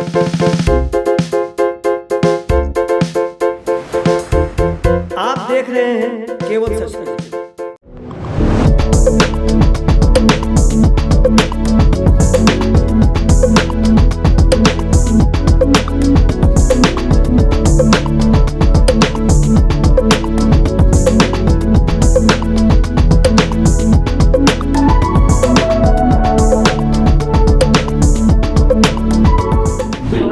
आप देख रहे हैं केवल सच न्यूज।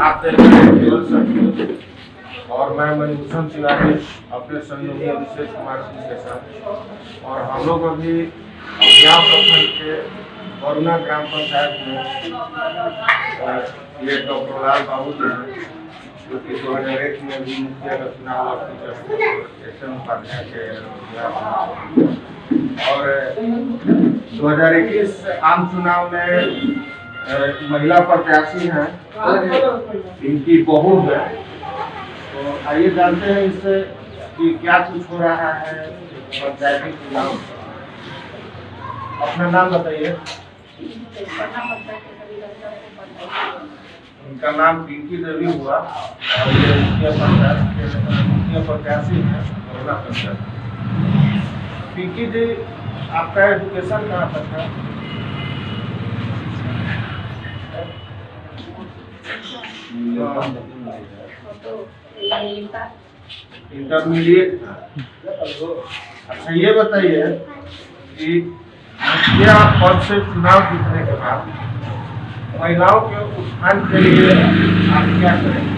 आप देख रहे हैं केवल सच न्यूज और मैं मणिभूषण तिवारी अपने सहयोगी अभिषेक कुमार सिंह के साथ। और हम लोग अभी अभियान प्रखंड के वरुणा ग्राम पंचायत में ये डॉक्टर लाल बाबू जी हैं, जो कि 2001 में भी मुखिया का चुनाव लड़ चुके हैं एसएम उपाध्याय के और 2021 आम चुनाव में महिला प्रत्याशी हैं, इनकी बहू है। तो आइए जानते हैं इससे कि क्या कुछ हो रहा है पंचायती चुनाव। अपना नाम बताइए। इनका नाम पिंकी देवी हुआ और ये मुखिया प्रत्याशी है महिला पंचायत। पिंकी जी, आपका एजुकेशन कहाँ तक है? इंटरमीडिएट था। अच्छा, ये बताइए कि मुखिया पद से चुनाव जीतने के बाद महिलाओं के उत्थान के लिए आप क्या करेंगे?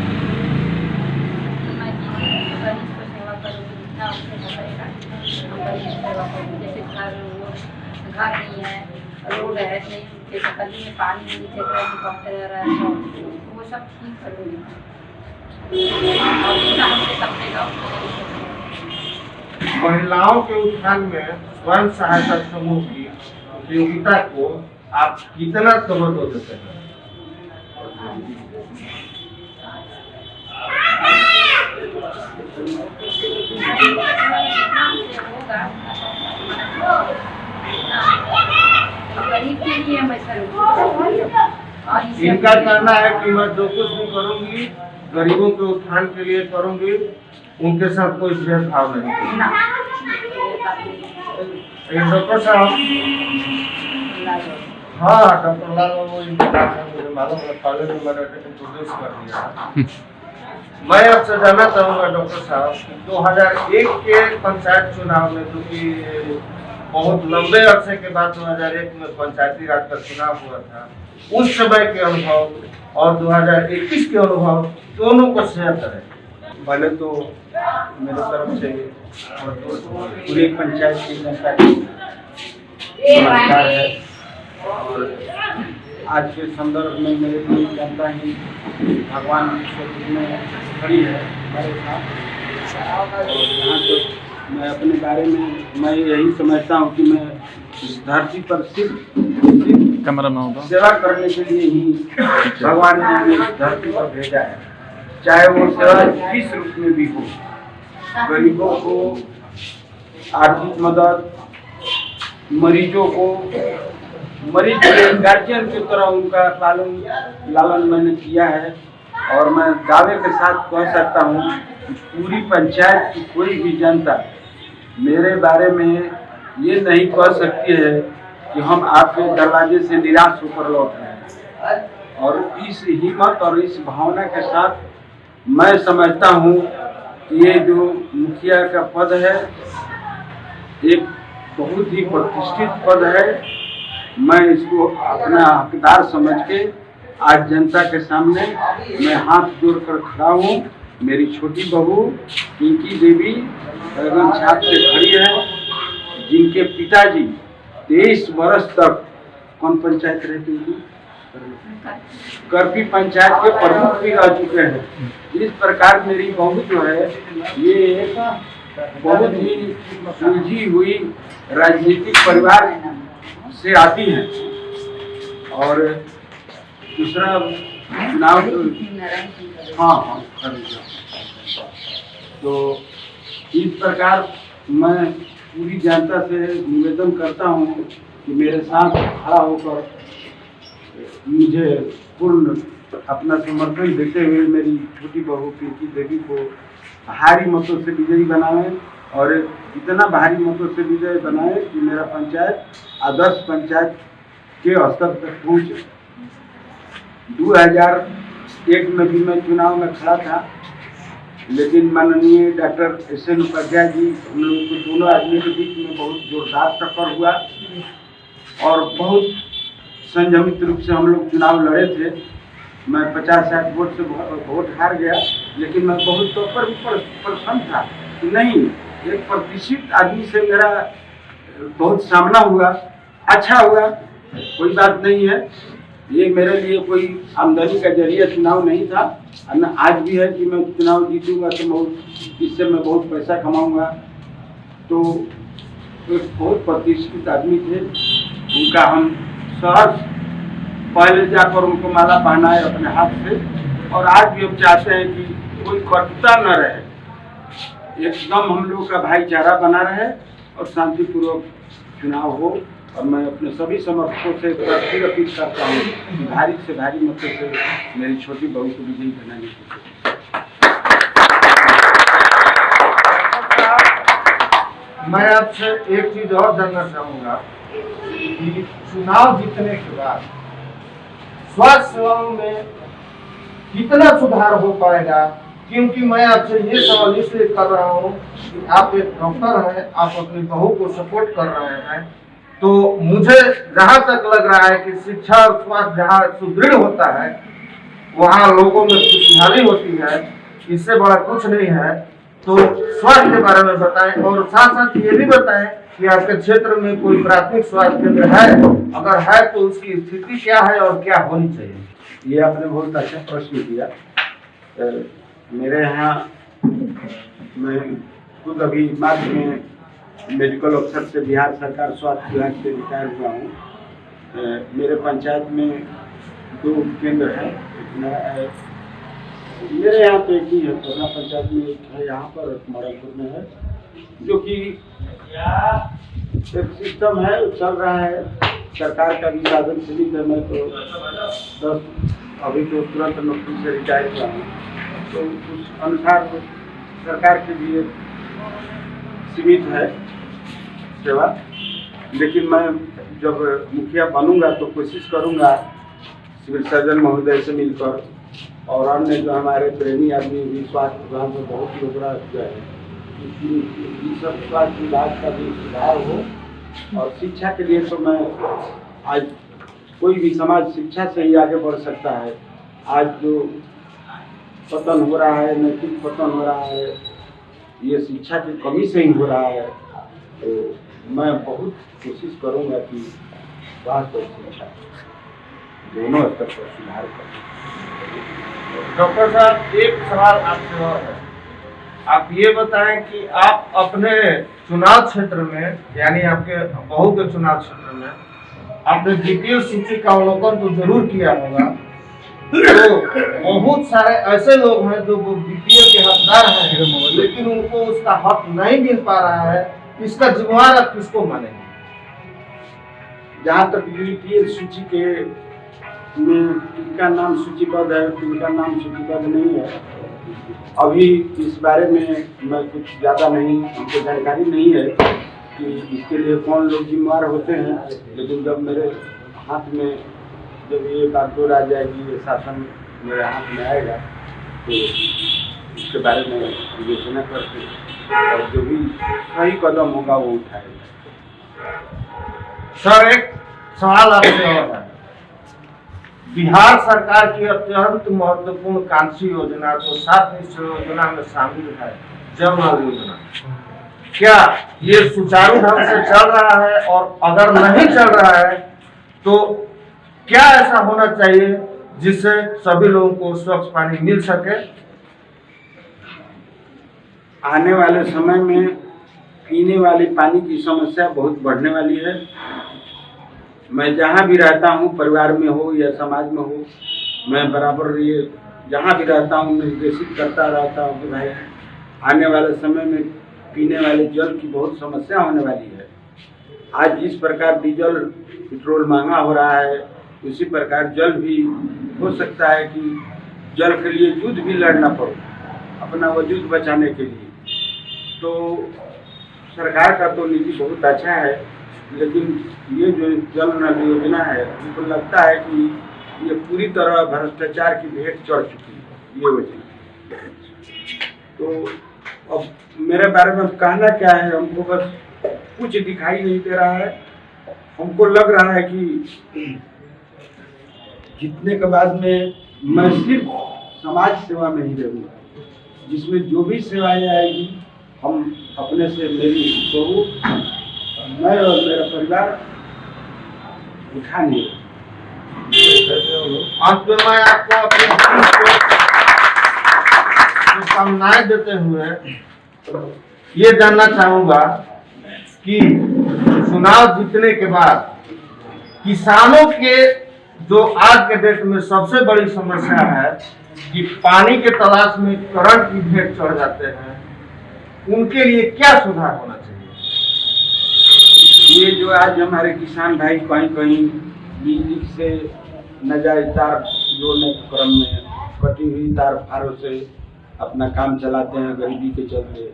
घर नहीं है, रोड है नहीं, जैसे गली में पानी नीचे निकलते रह रहा है, तो वो सब ठीक करूँगी। महिलाओं के उत्थान में स्वयं सहायता समूह की उपयोगिता को आप कितना तवज्जो देते हैं? इनका कहना है कि मैं जो कुछ भी करूंगी गरीबों के उत्थान के लिए करूंगी, उनके साथ कोई भेदभाव नहीं। डॉक्टर साहब, हाँ डॉक्टर लाल बाबू इनके नाम है, मुझे मालूम है, पहले भी मैंने इंट्रोड्यूस कर दिया। मैं आपसे जानना चाहूँगा डॉक्टर साहब, 2001 के पंचायत चुनाव में, जो कि बहुत लंबे अरसे के बाद 2001 में पंचायती राज का चुनाव हुआ था, उस समय के अनुभव और 2021 के अनुभव दोनों को शेयर करें। पहले तो मेरे तरफ से पूरी पंचायत की जनता को नमस्कार है। और आज के संदर्भ में मेरे लिए जनता ही भगवान की स्वरूप में खड़ी है हमारे साथ। और यहाँ तो मैं अपने बारे में मैं यही समझता हूँ कि मैं इस धरती पर सिर्फ सेवा करने के लिए ही भगवान ने हमें इस धरती पर भेजा है, चाहे वो सेवा किस रूप में भी हो। गरीबों को आर्थिक मदद, मरीजों को मरीज के गार्जियन की तरह उनका पालन लालन मैंने किया है। और मैं दावे के साथ कह सकता हूँ कि पूरी पंचायत की कोई भी जनता मेरे बारे में ये नहीं कह सकती है कि हम आपके दरवाजे से निराश होकर लौट रहे हैं। और इस हिम्मत और इस भावना के साथ मैं समझता हूँ कि ये जो मुखिया का पद है एक बहुत ही प्रतिष्ठित पद है। मैं इसको अपना हकदार समझ के आज जनता के सामने मैं हाथ जोड़कर खड़ा हूँ। मेरी छोटी बहू पिंकी देवी बैगन छाप से खड़ी है, जिनके पिताजी 23 वर्ष तक कौन पंचायत रहती थी, करपी पंचायत के प्रमुख भी रह चुके हैं। इस प्रकार मेरी बहू जो है ये एक बहुत ही सुलझी हुई राजनीतिक परिवार से आती है। और दूसरा चुनाव हाँ तो इस प्रकार मैं पूरी जनता से निवेदन करता हूँ कि मेरे साथ खड़ा होकर मुझे पूर्ण अपना समर्थन देते हुए मेरी छोटी बहू पिंकी देवी को भारी मतों से विजयी बनाएं और इतना भारी मतों से विजय बनाएं कि मेरा पंचायत आदर्श पंचायत के स्तर तक पहुँचे। 2001 में भी मैं चुनाव में खड़ा था, लेकिन माननीय डॉक्टर एस.एन. उपाध्याय जी, हम लोगों को दोनों आदमी के बीच में बहुत जोरदार टक्कर हुआ और बहुत संयमित रूप से हम लोग चुनाव लड़े थे। मैं 50-60 वोट से वोट हार गया, लेकिन मैं बहुत तौर पर भी प्रसन्न था कि नहीं, एक प्रतिष्ठित आदमी से मेरा बहुत सामना हुआ, अच्छा हुआ, कोई बात नहीं है। ये मेरे लिए कोई आमदनी का जरिया चुनाव नहीं था, और आज भी है कि मैं चुनाव जीतूंगा तो इससे मैं बहुत पैसा कमाऊंगा। तो एक बहुत प्रतिष्ठित आदमी थे, उनका हम सहर्ष पहले जाकर उनको माला पहनाए अपने हाथ से, और आज भी हम चाहते हैं कि कोई कटुता न रहे, एकदम हम लोगों का भाईचारा बना रहे और शांतिपूर्वक चुनाव हो। और मैं अपने सभी समर्थकों से फिर अपील करता हूँ कि भारी से भारी मतों से मेरी छोटी बहू को विजयी बनाने की कोशिश। मैं आपसे एक चीज और जानना चाहूंगा कि चुनाव जीतने के बाद स्वास्थ्य सेवाओं में कितना सुधार हो पाएगा, क्योंकि मैं आपसे ये सवाल इसलिए कर रहा हूँ कि आप एक डॉक्टर हैं, आप अपनी बहू को सपोर्ट कर रहे हैं, तो मुझे जहाँ तक लग रहा है कि शिक्षा और स्वास्थ्य जहाँ सुदृढ़ होता है वहाँ लोगों में खुशहाली होती है, इससे बड़ा कुछ नहीं है। तो स्वास्थ्य के बारे में बताएं और साथ साथ ये भी बताएं कि आपके क्षेत्र में कोई प्राथमिक स्वास्थ्य केंद्र है, अगर है तो उसकी स्थिति क्या है और क्या होनी चाहिए। ये आपने बहुत अच्छा प्रश्न किया। मेरे यहाँ मैं खुद अभी मार्च में मेडिकल अफसर से बिहार सरकार स्वास्थ्य विभाग से रिटायर हुआ हूँ। मेरे पंचायत में 2 केंद्र हैं, मेरे यहाँ तो एक ही है, पटना पंचायत में एक है, यहाँ पर मॉडलपुर में है, जो कि एक सिस्टम है, चल रहा है। सरकार का भी साधन सीमित है। मैं तो अभी तो तुरंत नौकरी से रिटायर हुआ हूँ, तो उस अनुसार सरकार के लिए सीमित है सेवा। लेकिन मैं जब मुखिया बनूंगा तो कोशिश करूंगा सिविल सर्जन महोदय से मिलकर और अन्य जो हमारे प्रेमी आदमी भी स्वास्थ्य विभाग में बहुत लोग रह गए हैं, सब स्वास्थ्य विभाग का भी सुधार हो। और शिक्षा के लिए तो मैं आज कोई भी समाज शिक्षा से ही आगे बढ़ सकता है। आज जो पतन हो रहा है, नैतिक पतन हो रहा है, ये शिक्षा की कमी से ही हो रहा है। तो मैं बहुत कोशिश करूंगा कि स्वास्थ्य और शिक्षा दोनों स्तर पर सुधार करें। डॉक्टर साहब, एक सवाल आपसे और है, आप ये बताएं कि आप अपने चुनाव क्षेत्र में, यानी आपके बहू के चुनाव क्षेत्र में, आपने बीपीएल सूची का अवलोकन तो जरूर किया होगा। तो बहुत सारे ऐसे लोग हैं जो बीपीएल के हकदार हैं, लेकिन उनको उसका हक नहीं मिल पा रहा है, इसका जिम्मेवार आप किसको मानेंगे? जहाँ तक बीपीएल सूची के इनका नाम सूचीबद्ध है, इनका नाम सूचीबद्ध नहीं है, अभी इस बारे में मैं कुछ ज़्यादा नहीं, हमको जानकारी नहीं है कि इसके लिए कौन लोग जिम्मेवार होते हैं। लेकिन जब मेरे हाथ में जब ये बागडोर आ जाएगी, ये शासन मेरे हाथ में आएगा, तो इसके बारे में विवेचना करके और जो भी सही कदम होगा वो उठाएगा। सर, एक सवाल आपसे और है। बिहार सरकार की अत्यंत महत्वपूर्ण कांक्षी योजना तो 7 निश्चय योजना में शामिल है जन धन योजना। क्या ये सुचारू ढंग से चल रहा है, और अगर नहीं चल रहा है तो क्या ऐसा होना चाहिए जिससे सभी लोगों को स्वच्छ पानी मिल सके? आने वाले समय में पीने वाले पानी की समस्या बहुत बढ़ने वाली है। मैं जहाँ भी रहता हूँ, परिवार में हो या समाज में हो, मैं बराबर ये जहाँ भी रहता हूँ निर्देशित करता रहता हूँ कि भाई आने वाले समय में पीने वाले जल की बहुत समस्या होने वाली है। आज जिस प्रकार डीजल पेट्रोल महंगा हो रहा है, उसी प्रकार जल भी हो सकता है कि जल के लिए युद्ध भी लड़ना पड़े अपना वजूद बचाने के लिए। तो सरकार का तो नीति बहुत अच्छा है, लेकिन ये जो जल नल योजना है उनको लगता है कि ये पूरी तरह भ्रष्टाचार की भेंट चढ़ चुकी है ये योजना। तो अब मेरे बारे में कहना क्या है, हमको बस कुछ दिखाई नहीं दे रहा है। हमको लग रहा है कि जीतने के बाद में मैं सिर्फ समाज सेवा में ही रहूँगा, जिसमें जो भी सेवाएं आएगी हम अपने से मेरी बहू, मैं और मेरा परिवार उठाएंगे। अंत में मैं आपको अपनी शुभकामनाएं देते हुए ये जानना चाहूंगा कि चुनाव जीतने के बाद किसानों के जो आज के डेट में सबसे बड़ी समस्या है कि पानी के तलाश में करंट की भेंट चढ़ जाते हैं, उनके लिए क्या सुधार होना चाहिए? ये जो आज हमारे किसान भाई कहीं कहीं बिजली से नाजायज तार जोड़ने के क्रम में कटी हुई तार फारों से अपना काम चलाते हैं गरीबी के चलते,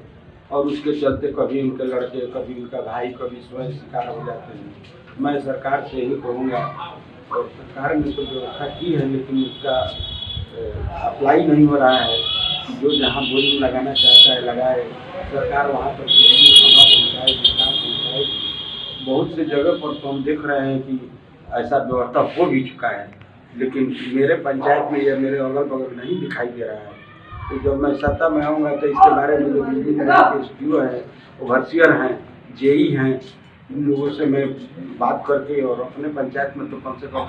और उसके चलते कभी उनके लड़के, कभी उनका भाई, कभी स्वयं शिकार हो जाते हैं। मैं सरकार से यही कहूँगा, और सरकार ने तो व्यवस्था की है लेकिन उसका अप्लाई नहीं हो रहा है। जो जहाँ बोरिंग लगाना चाहता है लगाए, सरकार वहाँ पर पहुँचाए, विकास पहुँचाए। बहुत से जगह पर तो हम देख रहे हैं कि ऐसा व्यवस्था हो भी चुका है, लेकिन मेरे पंचायत में या मेरे अगल बगल नहीं दिखाई दे रहा है। तो जब मैं सत्ता में आऊँगा तो इसके बारे में जो बिजली विभाग के SDO हैं, ओवरसियर हैं, JE हैं, इन लोगों से मैं बात करके, और अपने पंचायत में तो कम से कम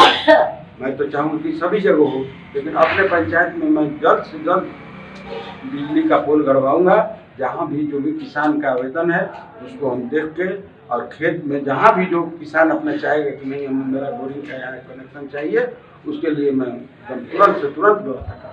मैं तो चाहूँगा कि सभी जगह हो, लेकिन अपने पंचायत में मैं जल्द से जल्द बिजली का पोल गड़वाऊँगा। जहाँ भी जो भी किसान का आवेदन है उसको हम देख के, और खेत में जहाँ भी जो किसान अपना चाहेगा कि नहीं हमें मेरा बोरिंग का यहाँ कनेक्शन चाहिए, उसके लिए मैं तुरंत से तुरंत व्यवस्था करूँगा।